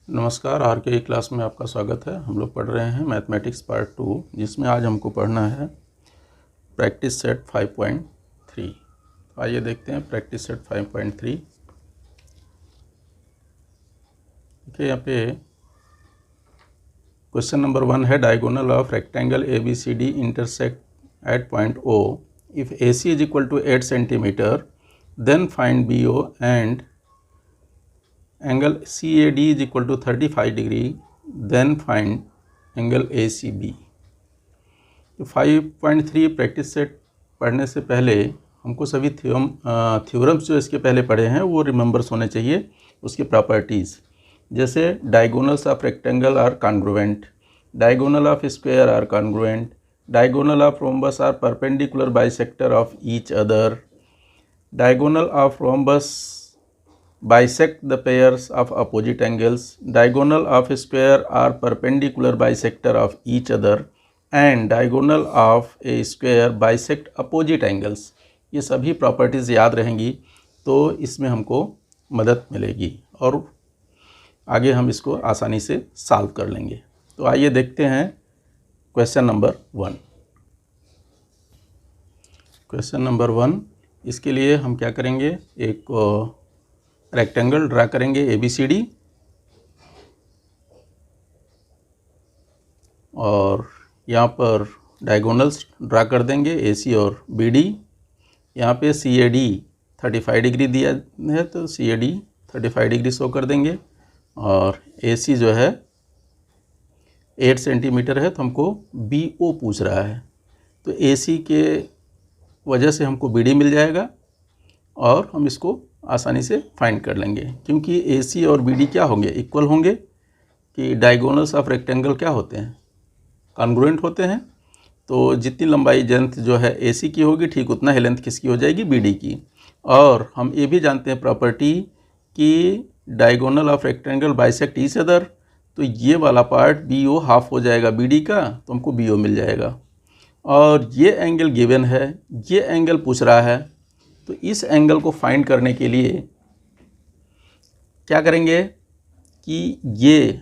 नमस्कार, आर के क्लास में आपका स्वागत है। हम लोग पढ़ रहे हैं मैथमेटिक्स पार्ट 2, जिसमें आज हमको पढ़ना है प्रैक्टिस सेट 5.3। तो आइए देखते हैं प्रैक्टिस सेट 5.3। देखिए यहाँ पे क्वेश्चन नंबर 1 है, diagonal of rectangle A B C D intersect at point O if A C is equal to 8 centimetre then find B O and angle CAD is equal to 35 degree, then find angle ACB। तो 5.3 practice set पढ़ने से पहले हमको सभी theorems जो इसके पहले पढ़े हैं वो रिमेंबर्स होने चाहिए, उसकी प्रॉपर्टीज़। जैसे diagonals of rectangle are congruent, diagonal of square are congruent, diagonal of rhombus are perpendicular bisector of each other, diagonal of rhombus bisect the pairs of opposite angles, diagonal of square are perpendicular bisector of each other and diagonal of a square bisect opposite angles। ये सभी properties याद रहेंगी तो इसमें हमको मदद मिलेगी और आगे हम इसको आसानी से सॉल्व कर लेंगे। तो आइए देखते हैं क्वेश्चन नंबर 1। क्वेश्चन नंबर 1, इसके लिए हम क्या करेंगे, एक रेक्टेंगल ड्रा करेंगे ए बी सी डी और यहाँ पर डायगोनल्स ड्रा कर देंगे ए सी और बी डी। यहाँ पे सी ए डी 35 डिग्री दिया है तो सी ए डी 35 डिग्री शो कर देंगे और ए सी जो है 8 सेंटीमीटर है तो हमको बी ओ पूछ रहा है, तो ए सी के वजह से हमको बी डी मिल जाएगा और हम इसको आसानी से फाइंड कर लेंगे, क्योंकि ए सी और बी डी क्या होंगे, इक्वल होंगे। कि डायगोनल्स ऑफ रेक्टेंगल क्या होते हैं, कॉन्ग्रुएंट होते हैं। तो जितनी लंबाई लेंथ जो है ए सी की होगी ठीक उतना ही लेंथ किसकी हो जाएगी, बी डी की। और हम ये भी जानते हैं प्रॉपर्टी कि diagonal of rectangle bisect each other, तो ये वाला पार्ट बी ओ हाफ हो जाएगा बी डी का, तो हमको बी ओ मिल जाएगा। और ये एंगल गिवन है, ये एंगल पूछ रहा है, तो इस एंगल को फाइंड करने के लिए क्या करेंगे कि ये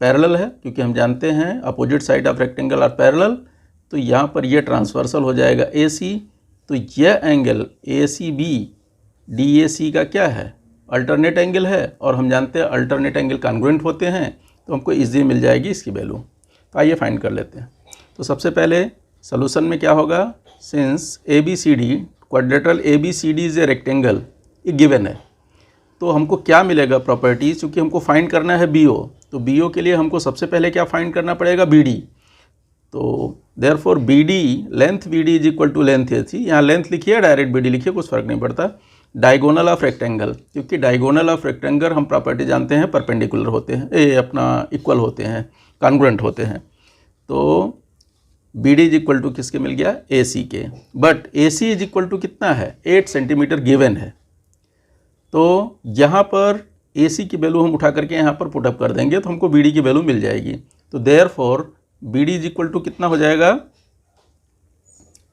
पैरेलल है, क्योंकि हम जानते हैं opposite side of rectangle are parallel, तो यहाँ पर ये ट्रांसवर्सल हो जाएगा ए सी। तो यह angle A C B D A C का क्या है, अल्टरनेट एंगल है, और हम जानते हैं अल्टरनेट एंगल कॉन्ग्रुएंट होते हैं, तो हमको इजी मिल जाएगी इसकी वैल्यू। तो आइए फाइंड कर लेते हैं। तो सबसे पहले सोल्यूशन में क्या होगा, since A B C D quadrilateral A B C D is a rectangle, ये गिवन है, तो हमको क्या मिलेगा प्रॉपर्टीज, क्योंकि हमको फाइंड करना है बी ओ, तो बी ओ के लिए हमको सबसे पहले क्या फाइंड करना पड़ेगा, बी डी। तो therefore B D length B D is equal to length A C, यहाँ लेंथ लिखिए डायरेक्ट बी डी लिखिए, कुछ फर्क नहीं पड़ता। डायगोनल ऑफ रेक्टेंगल, क्योंकि डायगोनल ऑफ रेक्टेंगल हम प्रॉपर्टी जानते हैं परपेंडिकुलर होते हैं, ये अपना इक्वल होते हैं, कॉन्ग्रुएंट होते हैं। तो B D is equal to किसके मिल गया, ए सी के, but A C is equal to कितना है, 8 सेंटीमीटर गिवन है। तो यहाँ पर ए सी की वैल्यू हम उठा करके यहाँ पर पुटअप कर देंगे तो हमको बी डी की वैल्यू मिल जाएगी। तो therefore B D is equal to कितना हो जाएगा,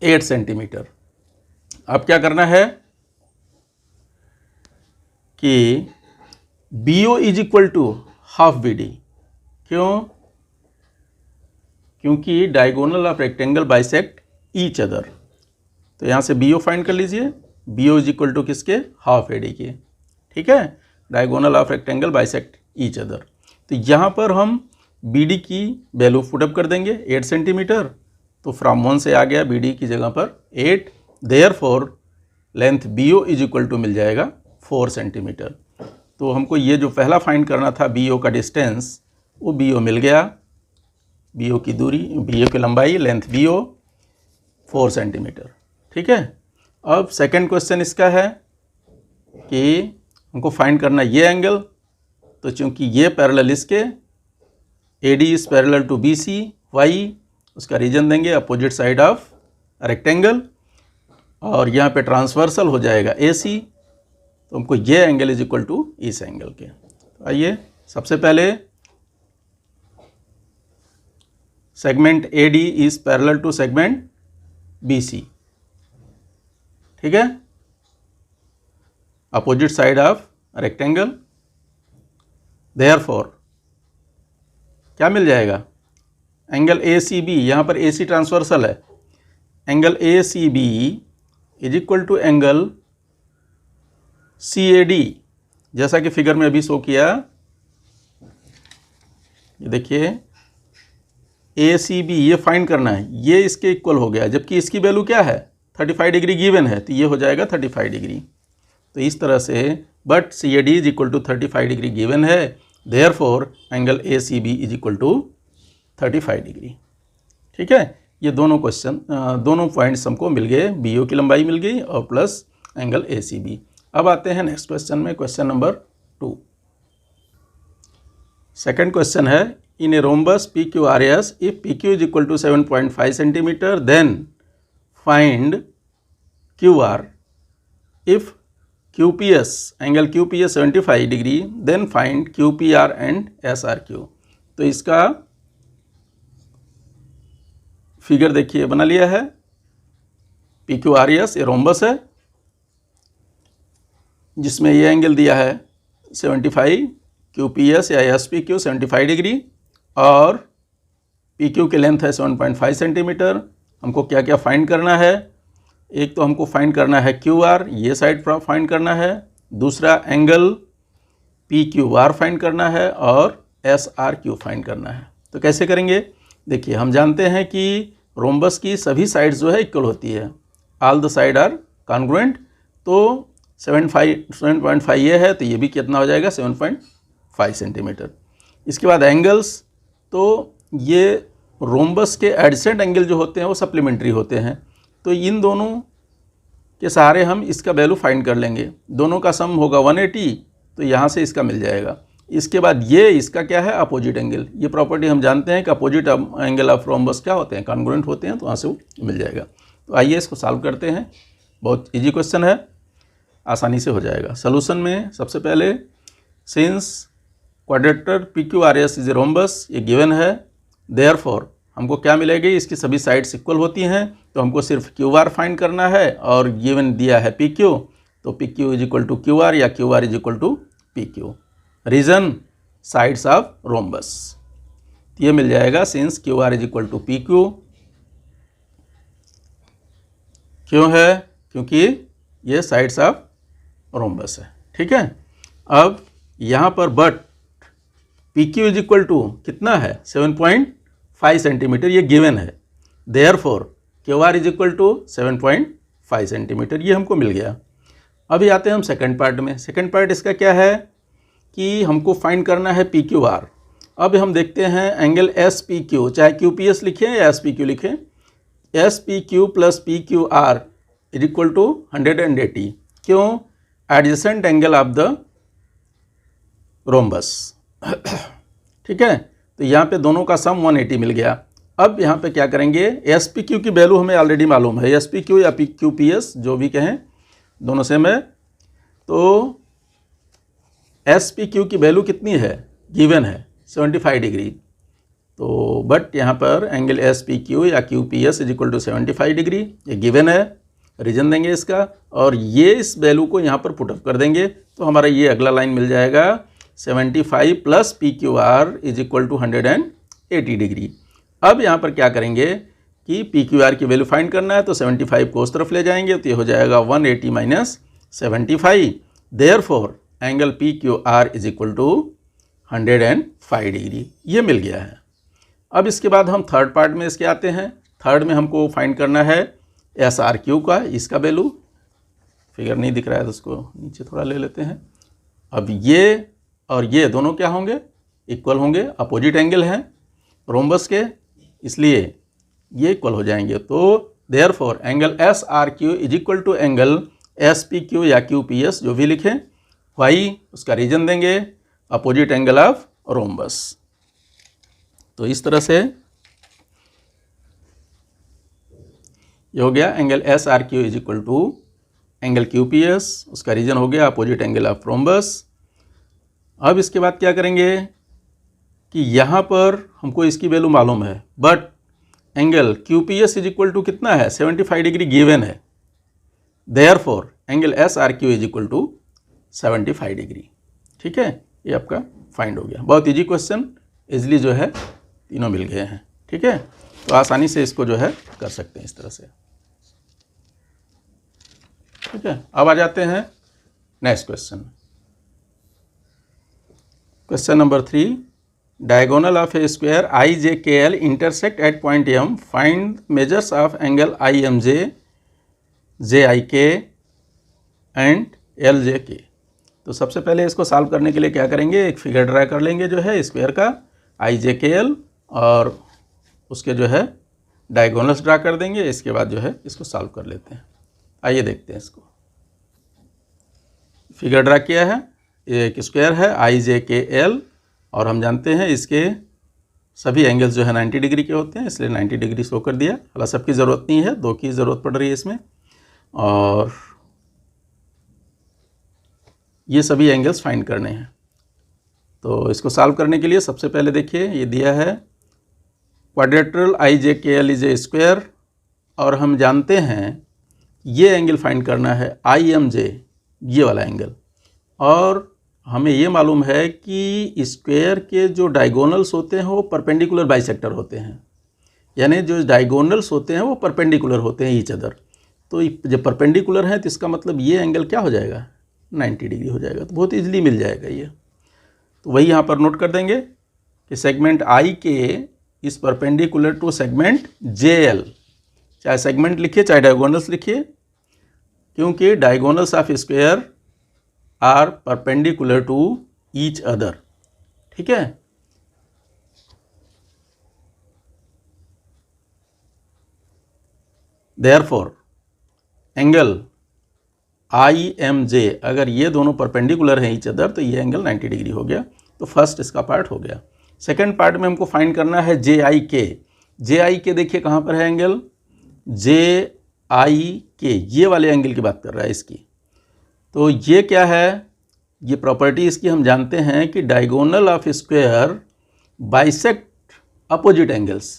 8 सेंटीमीटर। अब क्या करना है कि B O is equal to half B D, क्यों, क्योंकि diagonal of rectangle bisect each other. तो यहाँ से बी ओ फाइंड कर लीजिए, B O is equal to किसके, हाफ ए डी के, ठीक है, diagonal of rectangle bisect each other. तो यहाँ पर हम बी डी की वैल्यू पुटअप कर देंगे 8 सेंटीमीटर, तो फ्रॉम 1 से आ गया बी डी की जगह पर 8, therefore length B O is equal to मिल जाएगा 4 सेंटीमीटर। तो हमको ये जो पहला फाइंड करना था बी ओ का डिस्टेंस, वो बी ओ मिल गया, बी ओ की दूरी, बी ओ की लंबाई, लेंथ बी ओ 4 सेंटीमीटर, ठीक है। अब सेकंड क्वेश्चन इसका है कि हमको फाइंड करना ये एंगल, तो चूंकि ये पैरेलल इसके, A D is parallel to B C why, उसका रीजन देंगे अपोजिट साइड ऑफ रेक्टेंगल, और यहाँ पे ट्रांसवर्सल हो जाएगा ए सी, तो हमको ये एंगल इज इक्वल टू इस एंगल के। तो आइए सबसे पहले segment A D is parallel to segment B C, ठीक है, opposite side of rectangle. Therefore क्या मिल जाएगा, एंगल ए सी बी, यहाँ पर ए सी ट्रांसवर्सल है, angle A C B is equal to angle C A D, जैसा कि फिगर में अभी शो किया। ये देखिए ए सी बी ये फाइंड करना है, ये इसके इक्वल हो गया, जबकि इसकी वैल्यू क्या है 35 डिग्री गिवन है, तो ये हो जाएगा 35 डिग्री। तो इस तरह से but C A D is equal to 35 degree given है, therefore angle A C B is equal to 35 degree. ठीक है, ये दोनों क्वेश्चन दोनों पॉइंट्स हमको मिल गए, बी ओ की लंबाई मिल गई और plus angle A C B. अब आते हैं नेक्स्ट क्वेश्चन में, क्वेश्चन नंबर 2। सेकंड क्वेश्चन है, in a rhombus P Q R S if P Q is equal to 7.5 centimetre then find Q R, if Q P S angle Q P S 75 degree then find Q P R and S R Q. तो इसका figure देखिए बना लिया है, P Q R S ये rhombus है जिसमें ये एंगल दिया है 75, क्यू पी एस या एस पी क्यू 75 डिग्री और पी क्यू की लेंथ है 7.5 सेंटीमीटर। हमको क्या क्या फाइंड करना है, एक तो हमको फाइंड करना है क्यू आर, ये साइड फाइंड करना है, दूसरा angle P Q are find करना है और एस आर क्यू फाइंड करना है। तो कैसे करेंगे, देखिए हम जानते हैं कि रोम्बस की सभी साइड्स जो है इक्वल होती है, all the side are congruent. तो 7.5 ये है तो ये भी कितना हो जाएगा 7.5 सेंटीमीटर। इसके बाद एंगल्स, तो ये रोम्बस के एडजेसेंट एंगल जो होते हैं वो सप्लीमेंट्री होते हैं, तो इन दोनों के सहारे हम इसका वैल्यू फाइंड कर लेंगे। दोनों का सम होगा 180, तो यहाँ से इसका मिल जाएगा। इसके बाद ये इसका क्या है अपोजिट एंगल, ये प्रॉपर्टी हम जानते हैं कि अपोजिट एंगल ऑफ रोम्बस क्या होते हैं कॉन्ग्रुएंट होते हैं, तो वहाँ से वो मिल जाएगा। तो आइए इसको सॉल्व करते हैं, बहुत इजी क्वेश्चन है, आसानी से हो जाएगा। सॉल्यूशन में सबसे पहले since क्वाड्रेटर P Q R S is a rhombus ये गिवन है, देयरफॉर हमको क्या मिलेगी, इसकी सभी साइड्स इक्वल होती हैं, तो हमको सिर्फ क्यू आर फाइंड करना है और गिवन दिया है पी क्यू, तो P Q is equal to Q R या Q R is equal to P Q. Reason sides of rhombus, ये मिल जाएगा since Q R is equal to P Q. क्यों है, क्योंकि ये साइड्स ऑफ रोम्बस है। ठीक है, अब यहाँ पर but P Q is equal to कितना है 7.5 सेंटीमीटर ये गिवन है, therefore Q R is equal to 7.5 centimetre, ये हमको मिल गया। अभी आते हैं हम सेकंड पार्ट में। सेकंड पार्ट इसका क्या है कि हमको फाइंड करना है पी क्यू आर। अब हम देखते हैं एंगल एस पी क्यू, चाहे क्यू पी एस लिखें या एस पी क्यू लिखें, S P Q plus P Q R is equal to 180। क्यों, adjacent angle of the rhombus. ठीक है, तो यहाँ पे दोनों का सम 180 मिल गया। अब यहाँ पे क्या करेंगे, एस पी क्यू की वैल्यू हमें ऑलरेडी मालूम है, एस पी क्यू या पी क्यू पी एस जो भी कहें दोनों सेम है। तो एस पी क्यू की वैल्यू कितनी है, गिवन है 75 डिग्री, तो बट यहाँ पर एंगल एस पी क्यू या Q P S is equal to 75 degree ये गिवन है। रीजन देंगे इसका और ये इस वैल्यू को यहाँ पर पुटअप कर देंगे, तो हमारा ये अगला लाइन मिल जाएगा 75 plus P Q R is equal to 180 degree. अब यहाँ पर क्या करेंगे कि पी क्यू आर की वैल्यू फाइंड करना है, तो 75 को उस तरफ ले जाएंगे, तो ये हो जाएगा 180 minus 75, therefore angle P Q R is equal to 105 degree, ये मिल गया है। अब इसके बाद हम थर्ड पार्ट में इसके आते हैं। थर्ड में हमको फाइंड करना है एस आर क्यू का, इसका वैल्यू फिगर नहीं दिख रहा है तो उसको नीचे थोड़ा ले लेते हैं। अब ये और ये दोनों क्या होंगे, इक्वल होंगे, अपोजिट एंगल हैं रोम्बस के, इसलिए ये इक्वल हो जाएंगे। तो therefore angle S R Q is equal to angle S P Q या क्यू पी एस जो भी लिखें, वाई उसका रीजन देंगे अपोजिट एंगल ऑफ रोम्बस। तो इस तरह से ये हो गया angle S R Q is equal to angle Q P S, उसका रीजन हो गया अपोजिट एंगल ऑफ रोम्बस। अब इसके बाद क्या करेंगे कि यहाँ पर हमको इसकी वैल्यू मालूम है, but angle Q P S is equal to कितना है 75 डिग्री गिवन है, therefore angle S R Q is equal to 75 degree. ठीक है, ये आपका फाइंड हो गया। बहुत इजी क्वेश्चन, इजली जो है तीनों मिल गए हैं। ठीक है, तो आसानी से इसको जो है कर सकते हैं इस तरह से। ठीक है, अब आ जाते हैं next question. Question number 3, diagonal of a square I J K L intersect at point M, find measures of angle I M J, J I K and L J के। तो सबसे पहले इसको सॉल्व करने के लिए क्या करेंगे, एक फिगर ड्रा कर लेंगे जो है स्क्वायर का आई जे के एल, और उसके जो है डायगोनल्स ड्रा कर देंगे। इसके बाद जो है इसको सॉल्व कर लेते हैं। आइए देखते हैं इसको। फिगर ड्रा किया है, एक स्क्वायर है आई जे के एल, और हम जानते हैं इसके सभी एंगल्स जो है 90 डिग्री के होते हैं, इसलिए 90 डिग्री शो कर दिया। हालांकि सबकी ज़रूरत नहीं है, 2 की ज़रूरत पड़ रही है इसमें। और ये सभी एंगल्स फाइंड करने हैं। तो इसको सॉल्व करने के लिए सबसे पहले देखिए ये दिया है quadrilateral I J K L is a square, और हम जानते हैं ये एंगल फाइंड करना है आई एम जे, ये वाला एंगल। और हमें ये मालूम है कि स्क्वायर के जो डायगोनल्स होते हैं वो परपेंडिकुलर बाइसेक्टर होते हैं, यानी जो डायगोनल्स होते हैं वो परपेंडिकुलर होते हैं ईच अदर। तो जब परपेंडिकुलर है तो इसका मतलब ये एंगल क्या हो जाएगा, 90 डिग्री हो जाएगा। तो बहुत इजीली मिल जाएगा ये। तो वही यहाँ पर नोट कर देंगे कि segment I K is perpendicular to segment J L. चाहे सेगमेंट लिखिए चाहे डायगोनल्स लिखिए, क्योंकि diagonals of square are perpendicular to each other. ठीक है, therefore angle I M J, अगर ये दोनों परपेंडिकुलर हैं ईच अदर तो ये एंगल 90 डिग्री हो गया। तो फर्स्ट इसका पार्ट हो गया। सेकंड पार्ट में हमको फाइंड करना है जे आई के। जे आई के देखिए कहाँ पर है एंगल, जे आई के ये वाले एंगल की बात कर रहा है इसकी। तो ये क्या है, ये प्रॉपर्टी इसकी हम जानते हैं कि diagonal of square bisect opposite angles.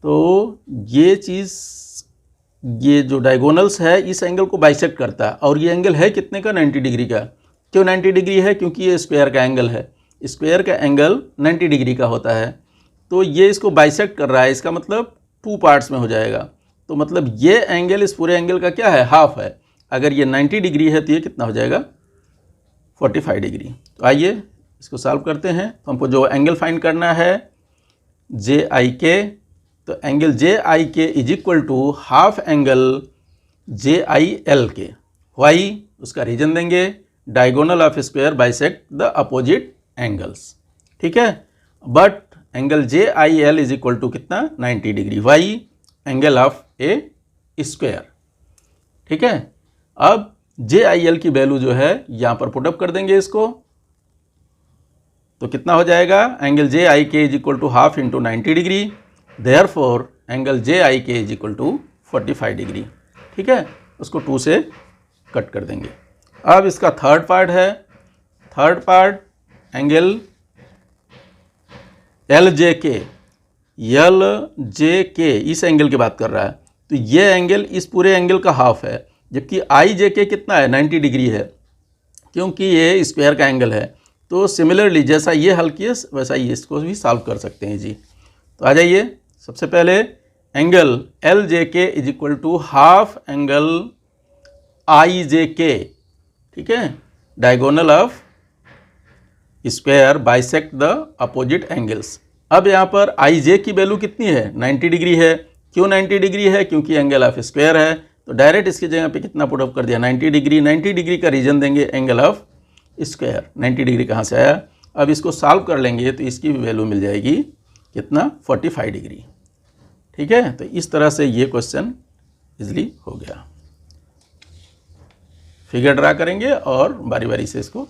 तो ये चीज़, ये जो डायगोनल्स है इस एंगल को बाइसेक्ट करता है, और ये एंगल है कितने का, 90 डिग्री का। क्यों 90 डिग्री है, क्योंकि ये स्क्वायर का एंगल है। स्क्वायर का एंगल 90 डिग्री का होता है। तो ये इसको बाइसेक्ट कर रहा है, इसका मतलब 2 पार्ट्स में हो जाएगा। तो मतलब ये एंगल इस पूरे एंगल का क्या है, हाफ है। अगर ये 90 डिग्री है तो ये कितना हो जाएगा, 45 डिग्री। तो आइए इसको सॉल्व करते हैं। तो हमको जो एंगल फाइंड करना है जे आई के, तो angle J I K is equal to half angle J I L के। वाई उसका रीजन देंगे, diagonal of square bisect the opposite angles. ठीक है, but angle J I L is equal to कितना, 90 degree. Why angle of a square. ठीक है, अब जे I L की वैल्यू जो है यहाँ पर पुटअप कर देंगे इसको। तो कितना हो जाएगा, angle J I K is equal to half into 90 degree. Therefore angle J I K is equal to 45 degree. ठीक है, उसको 2 से कट कर देंगे। अब इसका थर्ड पार्ट है। Third part angle L J के, इस एंगल की बात कर रहा है। तो ये एंगल इस पूरे एंगल का हाफ है, जबकि आई जे के कितना है, 90 डिग्री है, क्योंकि ये स्क्वायर का एंगल है। तो सिमिलरली जैसा ये हल किए वैसा ये इसको भी सॉल्व कर सकते हैं जी। तो आ जाइए, सबसे पहले angle L J K is equal to half angle I J K. ठीक है, diagonal of square bisect the opposite angles. अब यहाँ पर आई जे की वैल्यू कितनी है, 90 डिग्री है। क्यों 90 डिग्री है, क्योंकि एंगल ऑफ स्क्वायर है। तो डायरेक्ट इसकी जगह पे कितना पुटअप कर दिया, 90 डिग्री। 90 डिग्री का रीजन देंगे एंगल ऑफ स्क्वायर। 90 डिग्री कहाँ से आया, अब इसको सॉल्व कर लेंगे तो इसकी भी वैल्यू मिल जाएगी कितना, 45 डिग्री। ठीक है, तो इस तरह से ये क्वेश्चन इजली हो गया। फिगर ड्रा करेंगे और बारी बारी से इसको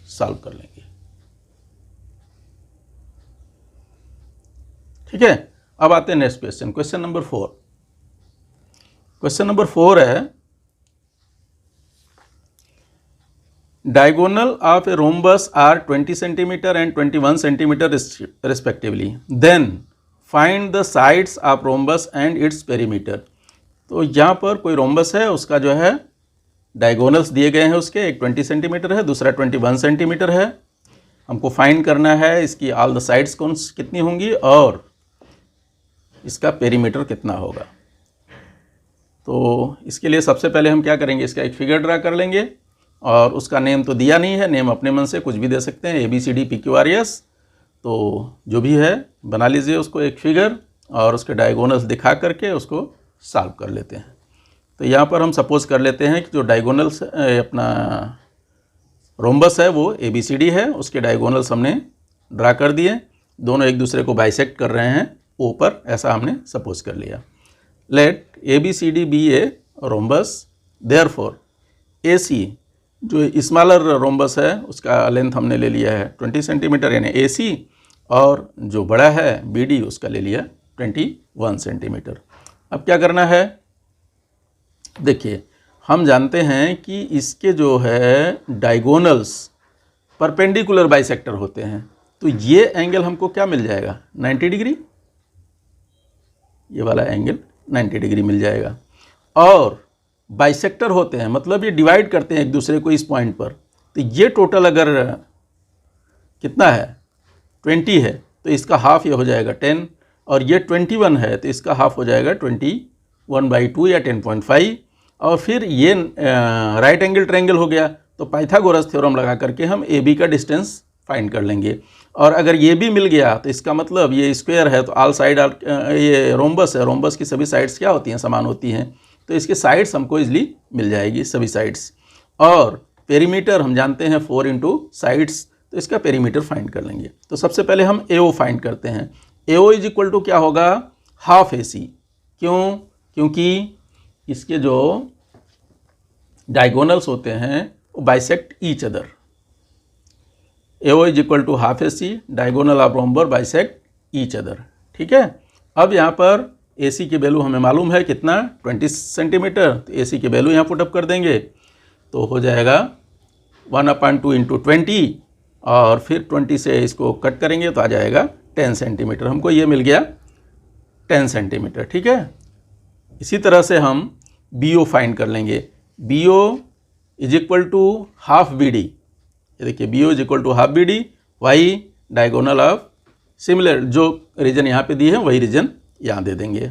सॉल्व कर लेंगे। ठीक है, अब आते हैं next question, question number 4। Question number 4 है, diagonal of a rhombus are 20 centimetre and 21 centimetre respectively, then find the sides of rhombus and its perimeter. तो यहाँ पर कोई रोम्बस है, उसका जो है डायगोनल्स दिए गए हैं उसके, एक 20 सेंटीमीटर है, दूसरा 21 सेंटीमीटर है। हमको फाइंड करना है इसकी ऑल द साइड्स कौन कितनी होंगी और इसका पेरीमीटर कितना होगा। तो इसके लिए सबसे पहले हम क्या करेंगे, इसका एक फिगर ड्रा कर लेंगे और उसका नेम तो दिया नहीं है, नेम अपने मन से कुछ भी दे सकते हैं, ABCD PQRS, तो जो भी है बना लीजिए उसको एक फिगर और उसके डायगोनल्स दिखा करके उसको सॉल्व कर लेते हैं। तो यहाँ पर हम सपोज कर लेते हैं कि जो डायगोनल्स अपना रोम्बस है वो ABCD है, उसके डायगोनल्स हमने ड्रा कर दिए, दोनों एक दूसरे को बाइसेक्ट कर रहे हैं O पर, ऐसा हमने सपोज कर लिया। Let ABCD be a rhombus, therefore AC जो स्मॉलर रोम्बस है उसका लेंथ हमने ले लिया है 20 सेंटीमीटर यानी AC, और जो बड़ा है BD उसका ले लिया 21 सेंटीमीटर। अब क्या करना है, देखिए हम जानते हैं कि इसके जो है डायगोनल्स परपेंडिकुलर बाइसेक्टर होते हैं, तो ये एंगल हमको क्या मिल जाएगा 90 डिग्री, ये वाला एंगल 90 डिग्री मिल जाएगा। और बाइसेक्टर होते हैं मतलब ये डिवाइड करते हैं एक दूसरे को इस पॉइंट पर, तो ये टोटल अगर कितना है 20 है तो इसका हाफ ये हो जाएगा 10, और ये 21 है तो इसका हाफ हो जाएगा 21/2 या 10.5, और फिर ये राइट एंगल ट्रायंगल हो गया, तो पाइथागोरस थ्योरम लगा करके हम AB का डिस्टेंस फाइंड कर लेंगे। और अगर ये भी मिल गया तो इसका मतलब ये स्क्वायर है तो ऑल साइड, ये रोम्बस है, रोम्बस की सभी साइड्स क्या होती हैं, समान होती हैं, तो इसके साइड्स हमको इजली मिल जाएगी सभी साइड्स। और पेरीमीटर हम जानते हैं 4 × साइड्स, तो इसका पेरीमीटर फाइंड कर लेंगे। तो सबसे पहले हम AO फाइंड करते हैं। AO इज इक्वल टू क्या होगा, हाफ AC। क्यों, क्योंकि इसके जो डायगोनल्स होते हैं वो bisect each other. AO is equal to half AC, diagonal of rhombus bisect each other. ठीक है, अब यहाँ पर AC की वैल्यू हमें मालूम है कितना 20 सेंटीमीटर, तो AC की वैल्यू यहाँ पुटअप कर देंगे तो हो जाएगा 1/2 × 20, और फिर 20 से इसको कट करेंगे तो आ जाएगा 10 सेंटीमीटर। हमको ये मिल गया 10 सेंटीमीटर। ठीक है, इसी तरह से हम BO फाइंड कर लेंगे। BO is equal to half BD, ये देखिए BO is equal to half BD, why diagonal of similar, जो रीजन यहाँ पे दी है वही रीजन यहाँ दे देंगे।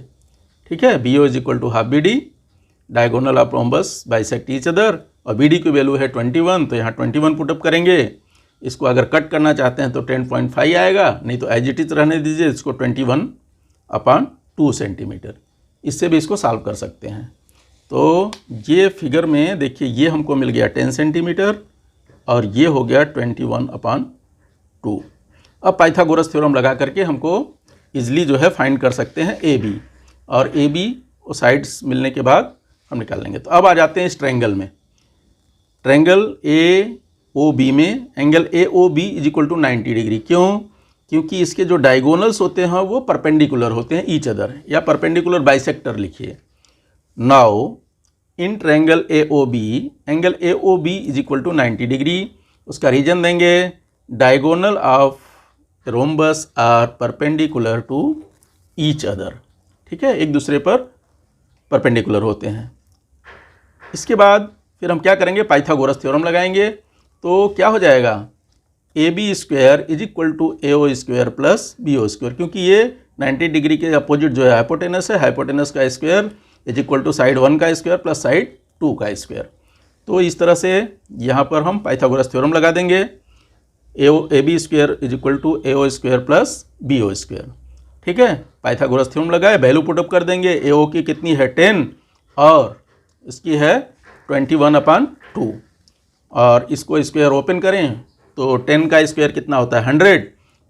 ठीक है, BO is equal to half BD, diagonal of rhombus bisect each other, और BD की वैल्यू है 21, तो यहाँ 21 पुटअप करेंगे। इसको अगर कट करना चाहते हैं तो 10.5 आएगा, नहीं तो एज इट इज रहने दीजिए इसको 21/2 सेंटीमीटर। इससे भी इसको सॉल्व कर सकते हैं। तो ये फिगर में देखिए ये हमको मिल गया 10 सेंटीमीटर और ये हो गया 21/2। अब पाइथागोरस थ्योरम लगा करके हमको इजली जो है फाइंड कर सकते हैं AB, और AB वो साइड्स मिलने के बाद हम निकाल लेंगे। तो अब आ जाते हैं इस ट्रायंगल में। ट्रायंगल AOB में angle AOB is equal to 90 degree. क्यों, क्योंकि इसके जो डायगोनल्स होते हैं वो परपेंडिकुलर होते हैं ईच अदर, या परपेंडिकुलर बाइसेक्टर लिखिए। Now in triangle AOB, angle AOB is equal to 90 degree, उसका रीजन देंगे diagonal of rhombus are perpendicular to each other. ठीक है, एक दूसरे पर परपेंडिकुलर होते हैं। इसके बाद फिर हम क्या करेंगे, पाइथागोरस थ्योरम लगाएंगे। तो क्या हो जाएगा, AB square is equal to AO square plus BO square, क्योंकि ये 90 डिग्री के अपोजिट जो है हाइपोटेनस है, हाइपोटेनस का square is equal to side 1 का स्क्वायर प्लस साइड 2 का स्क्वायर। तो इस तरह से यहाँ पर हम पाइथागोरस थ्योरम लगा देंगे। AB square is equal to AO square plus BO square. ठीक है, पाइथागोरस थ्योरम लगाए, वैल्यू पुटअप कर देंगे। AO की कितनी है 10 और इसकी है 21/2, और इसको स्क्वायर ओपन करें तो 10 का स्क्वायर कितना होता है 100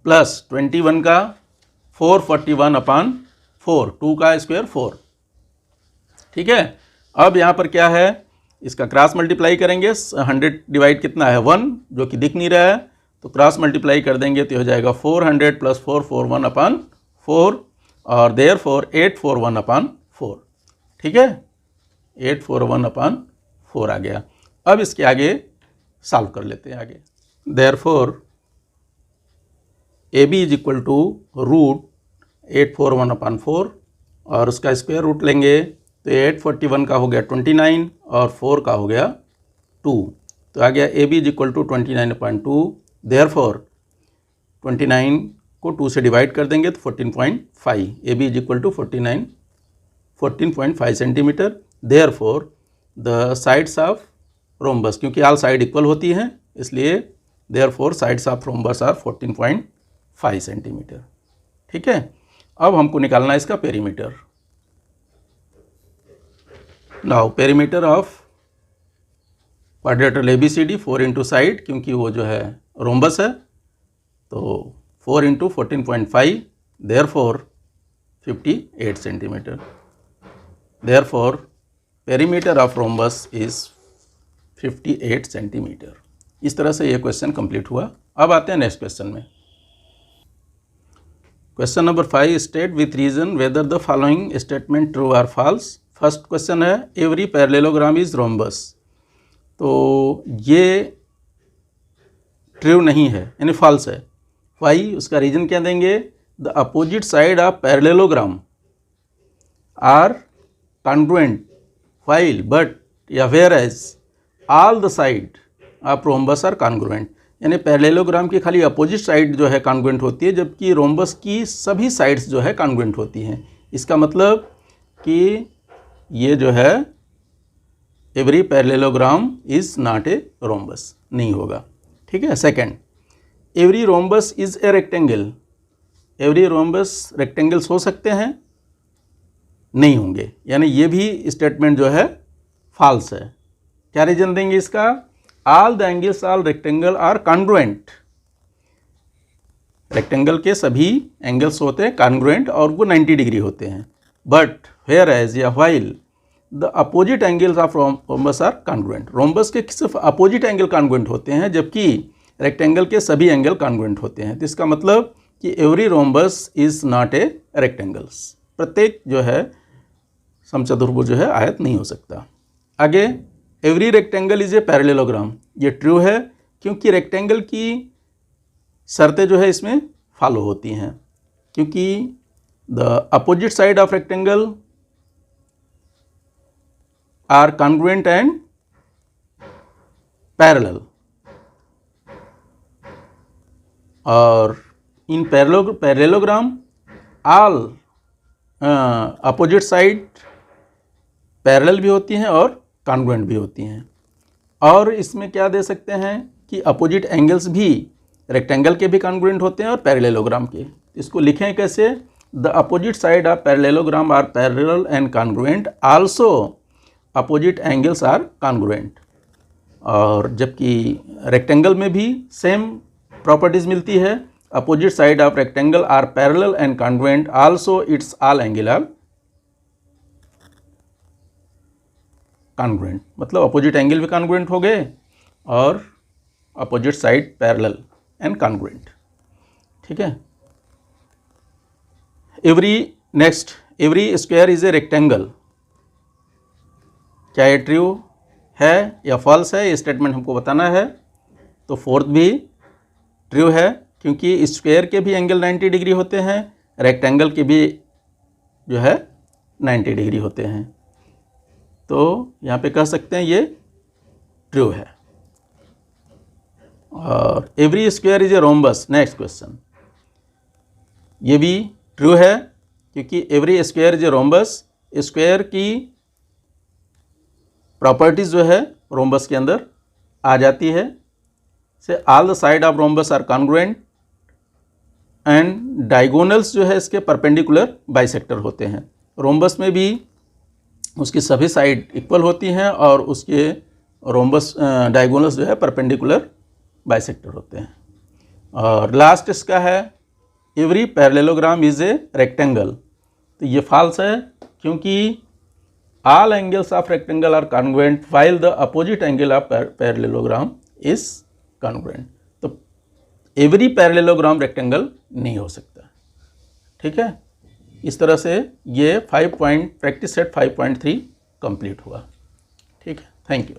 प्लस 21 का 441/4, 2 का स्क्वायर 4। ठीक है, अब यहाँ पर क्या है, इसका क्रॉस मल्टीप्लाई करेंगे। 100 डिवाइड कितना है 1, जो कि दिख नहीं रहा है, तो क्रॉस मल्टीप्लाई कर देंगे तो हो जाएगा 400 प्लस 441/4, और देयरफॉर 841/4। ठीक है, 841/4 आ गया। अब इसके आगे सॉल्व कर लेते हैं आगे। Therefore AB is equal to root 841/4, और उसका स्क्वायर रूट लेंगे तो 841 का हो गया 29 और 4 का हो गया 2, तो आ गया AB is equal to 29/2। Therefore 29 को 2 से डिवाइड कर देंगे तो 14.5, AB is equal to 14.5 centimetre. Therefore the sides of rhombus, क्योंकि ऑल साइड इक्वल होती हैं इसलिए therefore sides of rhombus are 14.5 centimetre. ठीक है, अब हमको निकालना है इसका perimeter. Now perimeter of quadrilateral ABCD 4 into side, क्योंकि वो जो है रोम्बस है तो 4 into 14.5 therefore 58 centimetre. Therefore perimeter of rhombus is 58 centimetre. इस तरह से ये क्वेश्चन कंप्लीट हुआ। अब आते हैं नेक्स्ट क्वेश्चन में। Question number 5, state with reason whether the following statement true or false. First question है एवरी पैरेललोग्राम इज रोम्बस, तो ये ट्रू नहीं है यानी फॉल्स है। वाई, उसका रीजन क्या देंगे, the opposite side of parallelogram are congruent while but या whereas all the side of rhombus are congruent, यानी पैरेललोग्राम की खाली अपोजिट साइड जो है कॉन्ग्रुएंट होती है जबकि रोम्बस की सभी साइड्स जो है कॉन्ग्रुएंट होती हैं। इसका मतलब कि ये जो है every parallelogram is not a rhombus, नहीं होगा। ठीक है। Second, every rhombus is a rectangle, every rhombus rectangles हो सकते हैं, नहीं होंगे, यानी ये भी स्टेटमेंट जो है फॉल्स है। क्या रीजन देंगे इसका, all the angles all rectangle are congruent, rectangle के सभी एंगल्स होते हैं कॉन्ग्रुएंट और वो 90 डिग्री होते हैं। बट वेयर एज या while the opposite angles of rhombus are congruent, rhombus के सिर्फ अपोजिट एंगल कॉन्ग्रुएंट होते हैं जबकि रेक्टेंगल के सभी एंगल कॉन्ग्रुएंट होते हैं। तो इसका मतलब कि every rhombus is not a rectangles, प्रत्येक जो है समचतुर्भुज जो है आयत नहीं हो सकता। आगे, every rectangle is a parallelogram, ये ट्रू है क्योंकि रेक्टेंगल की शर्तें जो है इसमें फॉलो होती हैं, क्योंकि the opposite side of rectangle are congruent and parallel, और in parallelogram all opposite side parallel भी होती हैं और कॉन्ग्रुएंट भी होती हैं। और इसमें क्या दे सकते हैं कि अपोजिट एंगल्स भी रेक्टेंगल के भी कॉन्ग्रुएंट होते हैं और पैरेललोग्राम के। इसको लिखें कैसे, the opposite side of parallelogram are parallel and congruent, also opposite angles are congruent. और जबकि रेक्टेंगल में भी सेम प्रॉपर्टीज मिलती है, opposite side of rectangle are parallel and congruent, also its all angle are congruent, मतलब opposite angle भी congruent हो गए और opposite side parallel and congruent. ठीक है। Every square is a rectangle, क्या ये ट्रू है या फॉल्स है, ये स्टेटमेंट हमको बताना है। तो फोर्थ भी ट्रू है क्योंकि स्क्वायर के भी एंगल 90 डिग्री होते हैं, रेक्टेंगल के भी जो है 90 डिग्री होते हैं, तो यहाँ पे कह सकते हैं ये ट्रू है। और every square is a rhombus, next question, ये भी ट्रू है क्योंकि every square is a rhombus, square की प्रॉपर्टीज जो है रोम्बस के अंदर आ जाती है। So all the side of rhombus are congruent and diagonals जो है इसके परपेंडिकुलर बाइसेक्टर होते हैं। रोम्बस में भी उसकी सभी साइड इक्वल होती हैं और उसके रोम्बस डायगोनल्स जो है परपेंडिकुलर बाइसेक्टर होते हैं। और लास्ट इसका है every parallelogram is a rectangle, तो ये फॉल्स है क्योंकि all angles of rectangle are congruent while the opposite angle of parallelogram is congruent, तो एवरी पैरेललोग्राम रेक्टेंगल नहीं हो सकता। ठीक है। इस तरह से ये 5 पॉइंट प्रैक्टिस सेट 5.3 कंप्लीट हुआ। ठीक है, थैंक यू।